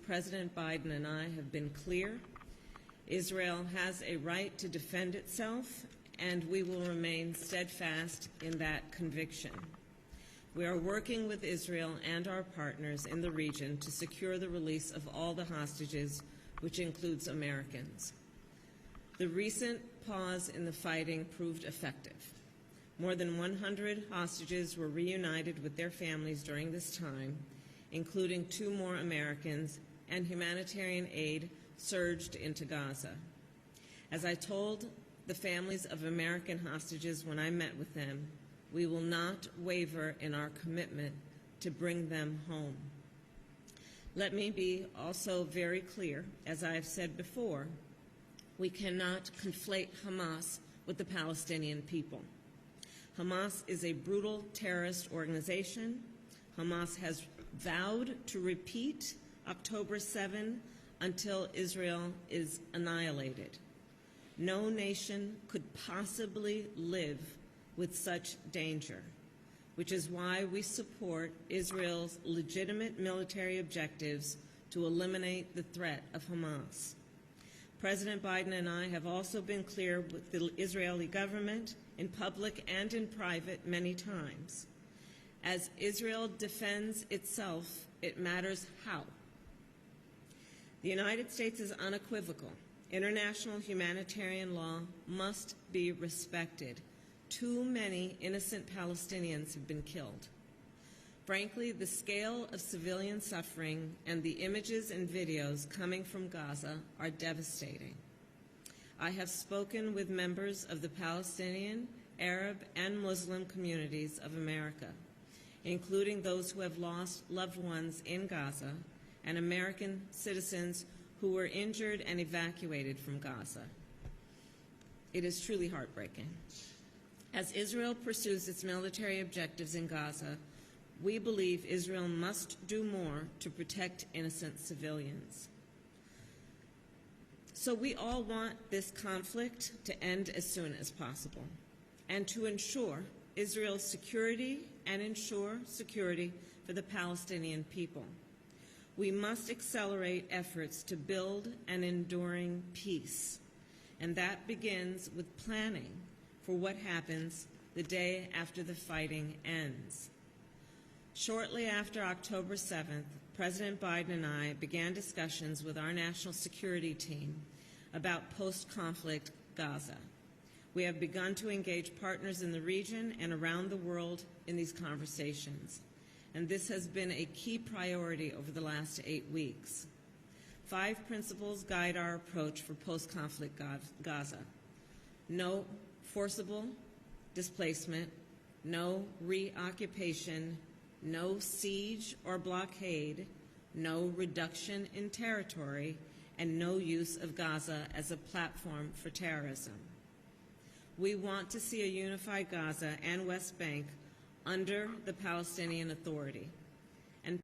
President Biden and I have been clear. Israel has a right to defend itself, and we will remain steadfast in that conviction. We are working with Israel and our partners in the region to secure the release of all the hostages, which includes Americans. The recent pause in the fighting proved effective. More than 100 hostages were reunited with their families during this time, including 2 more Americans, and humanitarian aid surged into Gaza. As I told the families of American hostages when I met with them, we will not waver in our commitment to bring them home. Let me be also very clear, as I have said before, we cannot conflate Hamas with the Palestinian people. Hamas is a brutal terrorist organization. Hamas has vowed to repeat October 7 until Israel is annihilated. No nation could possibly live with such danger, which is why we support Israel's legitimate military objectives to eliminate the threat of Hamas. President Biden and I have also been clear with the Israeli government in public and in private many times. As Israel defends itself, it matters how. The United States is unequivocal. International humanitarian law must be respected. Too many innocent Palestinians have been killed. Frankly, the scale of civilian suffering and the images and videos coming from Gaza are devastating. I have spoken with members of the Palestinian, Arab, and Muslim communities of America, including those who have lost loved ones in Gaza and American citizens who were injured and evacuated from Gaza. It is truly heartbreaking. As Israel pursues its military objectives in Gaza, we believe Israel must do more to protect innocent civilians. So we all want this conflict to end as soon as possible and to ensure Israel's security and ensure security for the Palestinian people. We must accelerate efforts to build an enduring peace, and that begins with planning for what happens the day after the fighting ends. Shortly after October 7th, President Biden and I began discussions with our national security team about post-conflict Gaza. We have begun to engage partners in the region and around the world in these conversations, and this has been a key priority over the last 8 weeks. 5 principles guide our approach for post-conflict Gaza. No forcible displacement, no reoccupation, no siege or blockade, no reduction in territory, and no use of Gaza as a platform for terrorism. We want to see a unified Gaza and West Bank under the Palestinian Authority.